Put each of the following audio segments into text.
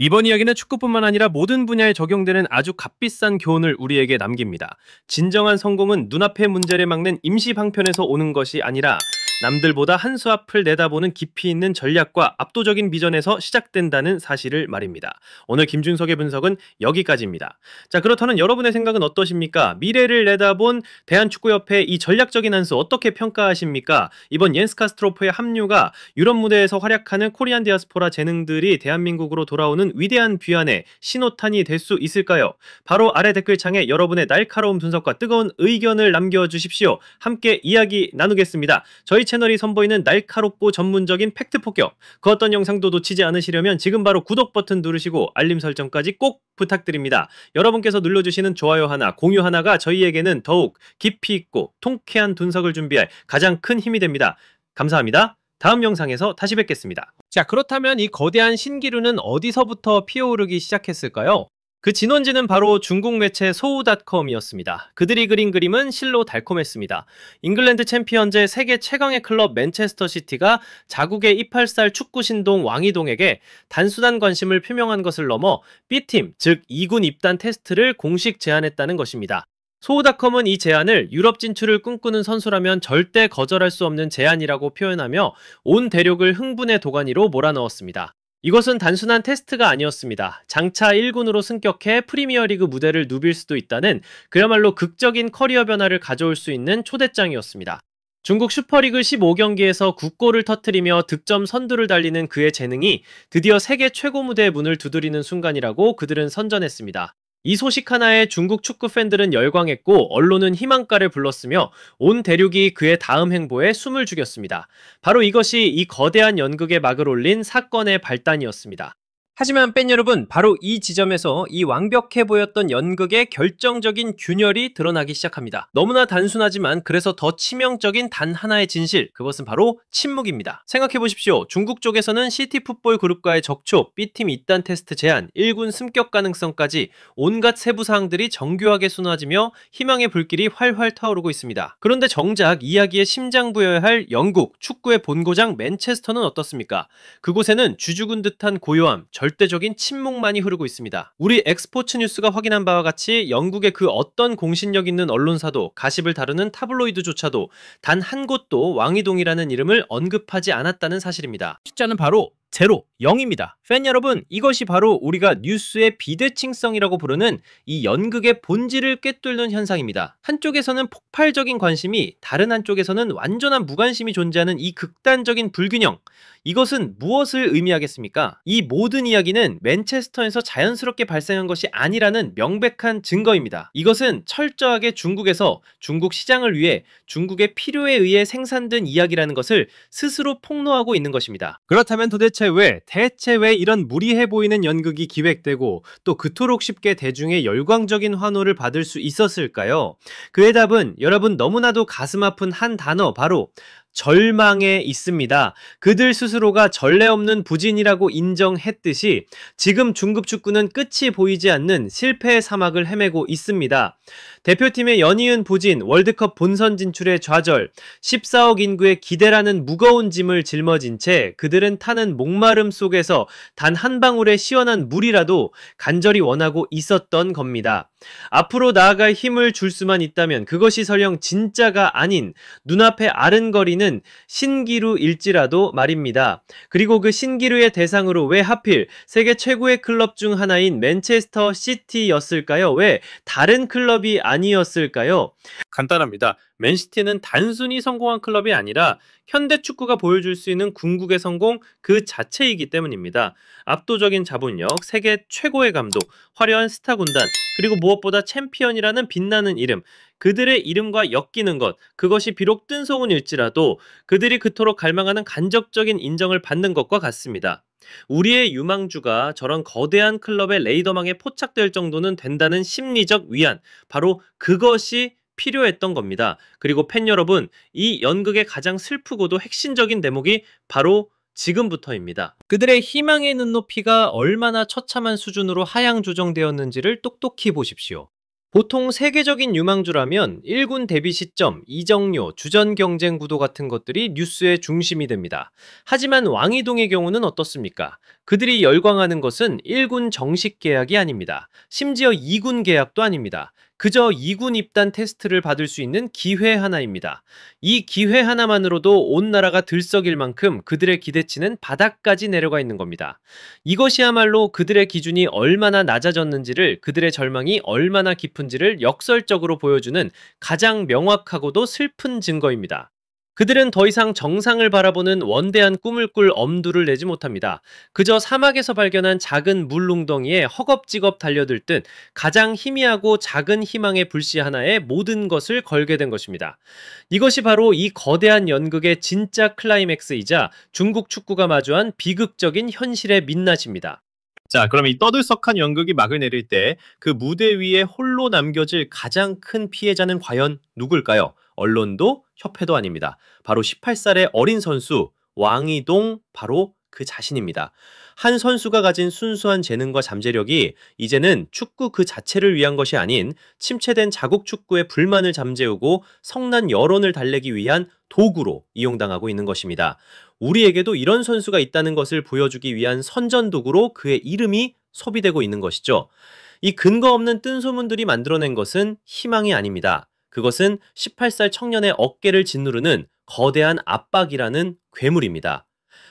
이번 이야기는 축구뿐만 아니라 모든 분야에 적용되는 아주 값비싼 교훈을 우리에게 남깁니다. 진정한 성공은 눈앞의 문제를 막는 임시 방편에서 오는 것이 아니라 남들보다 한 수 앞을 내다보는 깊이 있는 전략과 압도적인 비전에서 시작된다는 사실을 말입니다. 오늘 김준석의 분석은 여기까지입니다. 자, 그렇다면 여러분의 생각은 어떠십니까? 미래를 내다본 대한축구협회의 이 전략적인 한 수 어떻게 평가하십니까? 이번 옌스 카스트로프의 합류가 유럽 무대에서 활약하는 코리안 디아스포라 재능들이 대한민국으로 돌아오는 위대한 귀환의 신호탄이 될 수 있을까요? 바로 아래 댓글창에 여러분의 날카로운 분석과 뜨거운 의견을 남겨주십시오. 함께 이야기 나누겠습니다. 저희 채널이 선보이는 날카롭고 전문적인 팩트 폭격, 그 어떤 영상도 놓치지 않으시려면 지금 바로 구독 버튼 누르시고 알림 설정까지 꼭 부탁드립니다. 여러분께서 눌러주시는 좋아요 하나, 공유 하나가 저희에게는 더욱 깊이 있고 통쾌한 분석을 준비할 가장 큰 힘이 됩니다. 감사합니다. 다음 영상에서 다시 뵙겠습니다. 자, 그렇다면 이 거대한 신기루는 어디서부터 피어오르기 시작했을까요? 그 진원지는 바로 중국 매체 소우닷컴이었습니다. 그들이 그린 그림은 실로 달콤했습니다. 잉글랜드 챔피언제 세계 최강의 클럽 맨체스터 시티가 자국의 28살 축구 신동 왕이동에게 단순한 관심을 표명한 것을 넘어 B팀, 즉 2군 입단 테스트를 공식 제안했다는 것입니다. 소우닷컴은 이 제안을 유럽 진출을 꿈꾸는 선수라면 절대 거절할 수 없는 제안이라고 표현하며 온 대륙을 흥분의 도가니로 몰아넣었습니다. 이것은 단순한 테스트가 아니었습니다. 장차 1군으로 승격해 프리미어리그 무대를 누빌 수도 있다는 그야말로 극적인 커리어 변화를 가져올 수 있는 초대장이었습니다. 중국 슈퍼리그 15경기에서 9골을 터뜨리며 득점 선두를 달리는 그의 재능이 드디어 세계 최고 무대의 문을 두드리는 순간이라고 그들은 선전했습니다. 이 소식 하나에 중국 축구 팬들은 열광했고 언론은 희망가를 불렀으며 온 대륙이 그의 다음 행보에 숨을 죽였습니다. 바로 이것이 이 거대한 연극에 막을 올린 사건의 발단이었습니다. 하지만 팬 여러분, 바로 이 지점에서 이 완벽해 보였던 연극의 결정적인 균열이 드러나기 시작합니다. 너무나 단순하지만 그래서 더 치명적인 단 하나의 진실, 그것은 바로 침묵입니다. 생각해보십시오. 중국 쪽에서는 시티풋볼 그룹과의 접촉, B팀 입단 테스트 제안, 1군 승격 가능성까지 온갖 세부 사항들이 정교하게 쏟아지며 희망의 불길이 활활 타오르고 있습니다. 그런데 정작 이야기의 심장부여야 할 영국, 축구의 본고장 맨체스터는 어떻습니까? 그곳에는 쥐죽은 듯한 고요함, 절대적인 침묵만이 흐르고 있습니다. 우리 엑스포츠 뉴스가 확인한 바와 같이 영국의 그 어떤 공신력 있는 언론사도 가십을 다루는 타블로이드조차도 단 한 곳도 왕이동이라는 이름을 언급하지 않았다는 사실입니다. 숫자는 바로 0, 0입니다. 팬 여러분, 이것이 바로 우리가 뉴스의 비대칭성이라고 부르는 이 연극의 본질을 꿰뚫는 현상입니다. 한쪽에서는 폭발적인 관심이, 다른 한쪽에서는 완전한 무관심이 존재하는 이 극단적인 불균형, 이것은 무엇을 의미하겠습니까? 이 모든 이야기는 맨체스터에서 자연스럽게 발생한 것이 아니라는 명백한 증거입니다. 이것은 철저하게 중국에서 중국 시장을 위해 중국의 필요에 의해 생산된 이야기라는 것을 스스로 폭로하고 있는 것입니다. 그렇다면 대체 왜 이런 무리해 보이는 연극이 기획되고 또 그토록 쉽게 대중의 열광적인 환호를 받을 수 있었을까요? 그의 답은 여러분 너무나도 가슴 아픈 한 단어, 바로 절망에 있습니다. 그들 스스로가 전례 없는 부진이라고 인정했듯이 지금 중급 축구는 끝이 보이지 않는 실패의 사막을 헤매고 있습니다. 대표팀의 연이은 부진, 월드컵 본선 진출의 좌절, 14억 인구의 기대라는 무거운 짐을 짊어진 채 그들은 타는 목마름 속에서 단 한 방울의 시원한 물이라도 간절히 원하고 있었던 겁니다. 앞으로 나아갈 힘을 줄 수만 있다면 그것이 설령 진짜가 아닌 눈앞에 아른거리는 신기루일지라도 말입니다. 그리고 그 신기루의 대상으로 왜 하필 세계 최고의 클럽 중 하나인 맨체스터 시티였을까요? 왜 다른 클럽이 아니었을까요? 간단합니다. 맨시티는 단순히 성공한 클럽이 아니라 현대 축구가 보여줄 수 있는 궁극의 성공 그 자체이기 때문입니다. 압도적인 자본력, 세계 최고의 감독, 화려한 스타 군단, 그리고 무엇보다 챔피언이라는 빛나는 이름, 그들의 이름과 엮이는 것, 그것이 비록 뜬소문일지라도 그들이 그토록 갈망하는 간접적인 인정을 받는 것과 같습니다. 우리의 유망주가 저런 거대한 클럽의 레이더망에 포착될 정도는 된다는 심리적 위안, 바로 그것이 필요했던 겁니다. 그리고 팬 여러분, 이 연극의 가장 슬프고도 핵심적인 대목이 바로 지금부터입니다. 그들의 희망의 눈높이가 얼마나 처참한 수준으로 하향 조정되었는지를 똑똑히 보십시오. 보통 세계적인 유망주라면 1군 데뷔 시점, 이적료, 주전 경쟁 구도 같은 것들이 뉴스의 중심이 됩니다. 하지만 왕이동의 경우는 어떻습니까? 그들이 열광하는 것은 1군 정식 계약이 아닙니다. 심지어 2군 계약도 아닙니다. 그저 2군 입단 테스트를 받을 수 있는 기회 하나입니다. 이 기회 하나만으로도 온 나라가 들썩일 만큼 그들의 기대치는 바닥까지 내려가 있는 겁니다. 이것이야말로 그들의 기준이 얼마나 낮아졌는지를, 그들의 절망이 얼마나 깊은지를 역설적으로 보여주는 가장 명확하고도 슬픈 증거입니다. 그들은 더 이상 정상을 바라보는 원대한 꿈을 꿀 엄두를 내지 못합니다. 그저 사막에서 발견한 작은 물웅덩이에 허겁지겁 달려들 듯 가장 희미하고 작은 희망의 불씨 하나에 모든 것을 걸게 된 것입니다. 이것이 바로 이 거대한 연극의 진짜 클라이맥스이자 중국 축구가 마주한 비극적인 현실의 민낯입니다. 자, 그럼 이 떠들썩한 연극이 막을 내릴 때 그 무대 위에 홀로 남겨질 가장 큰 피해자는 과연 누굴까요? 언론도 협회도 아닙니다. 바로 18살의 어린 선수 왕이동, 바로 그 자신입니다. 한 선수가 가진 순수한 재능과 잠재력이 이제는 축구 그 자체를 위한 것이 아닌 침체된 자국 축구의 불만을 잠재우고 성난 여론을 달래기 위한 도구로 이용당하고 있는 것입니다. 우리에게도 이런 선수가 있다는 것을 보여주기 위한 선전도구로 그의 이름이 소비되고 있는 것이죠. 이 근거 없는 뜬소문들이 만들어낸 것은 희망이 아닙니다. 그것은 18살 청년의 어깨를 짓누르는 거대한 압박이라는 괴물입니다.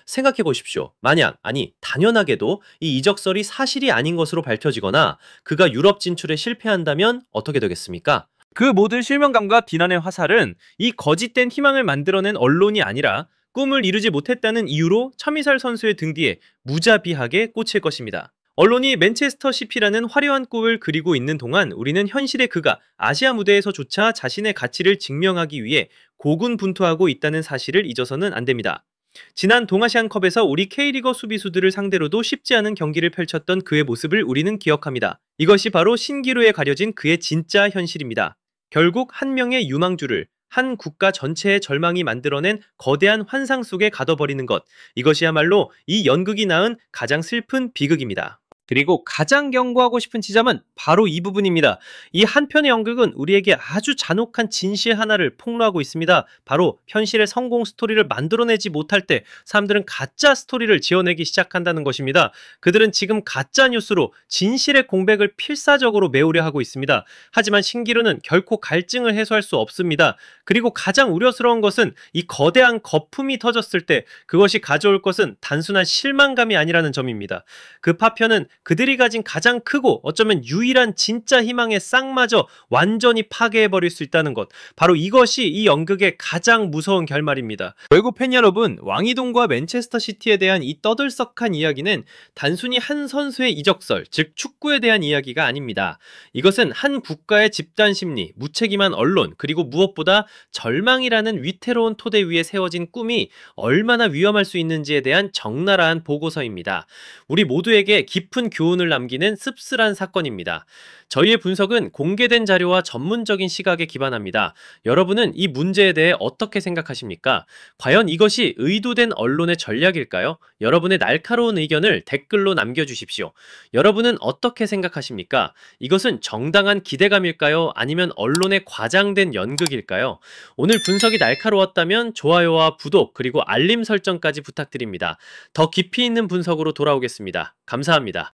생각해 보십시오. 만약, 아니, 당연하게도 이 이적설이 사실이 아닌 것으로 밝혀지거나 그가 유럽 진출에 실패한다면 어떻게 되겠습니까? 그 모든 실명감과 비난의 화살은 이 거짓된 희망을 만들어낸 언론이 아니라 꿈을 이루지 못했다는 이유로 차미살 선수의 등 뒤에 무자비하게 꽂힐 것입니다. 언론이 맨체스터 시티라는 화려한 꿈을 그리고 있는 동안 우리는 현실의 그가 아시아 무대에서조차 자신의 가치를 증명하기 위해 고군분투하고 있다는 사실을 잊어서는 안 됩니다. 지난 동아시안컵에서 우리 K리거 수비수들을 상대로도 쉽지 않은 경기를 펼쳤던 그의 모습을 우리는 기억합니다. 이것이 바로 신기루에 가려진 그의 진짜 현실입니다. 결국 한 명의 유망주를 한 국가 전체의 절망이 만들어낸 거대한 환상 속에 가둬버리는 것, 이것이야말로 이 연극이 낳은 가장 슬픈 비극입니다. 그리고 가장 경고하고 싶은 지점은 바로 이 부분입니다. 이 한편의 연극은 우리에게 아주 잔혹한 진실 하나를 폭로하고 있습니다. 바로 현실의 성공 스토리를 만들어내지 못할 때 사람들은 가짜 스토리를 지어내기 시작한다는 것입니다. 그들은 지금 가짜 뉴스로 진실의 공백을 필사적으로 메우려 하고 있습니다. 하지만 신기루는 결코 갈증을 해소할 수 없습니다. 그리고 가장 우려스러운 것은 이 거대한 거품이 터졌을 때 그것이 가져올 것은 단순한 실망감이 아니라는 점입니다. 그 파편은 그들이 가진 가장 크고 어쩌면 유일한 진짜 희망의 싹마저 완전히 파괴해버릴 수 있다는 것, 바로 이것이 이 연극의 가장 무서운 결말입니다. 결국 팬 여러분, 왕이동과 맨체스터 시티에 대한 이 떠들썩한 이야기는 단순히 한 선수의 이적설, 즉 축구에 대한 이야기가 아닙니다. 이것은 한 국가의 집단 심리, 무책임한 언론, 그리고 무엇보다 절망이라는 위태로운 토대 위에 세워진 꿈이 얼마나 위험할 수 있는지에 대한 적나라한 보고서입니다. 우리 모두에게 깊은 교훈을 남기는 씁쓸한 사건입니다. 저희의 분석은 공개된 자료와 전문적인 시각에 기반합니다. 여러분은 이 문제에 대해 어떻게 생각하십니까? 과연 이것이 의도된 언론의 전략일까요? 여러분의 날카로운 의견을 댓글로 남겨주십시오. 여러분은 어떻게 생각하십니까? 이것은 정당한 기대감일까요? 아니면 언론의 과장된 연극일까요? 오늘 분석이 날카로웠다면 좋아요와 구독, 그리고 알림 설정까지 부탁드립니다. 더 깊이 있는 분석으로 돌아오겠습니다. 감사합니다.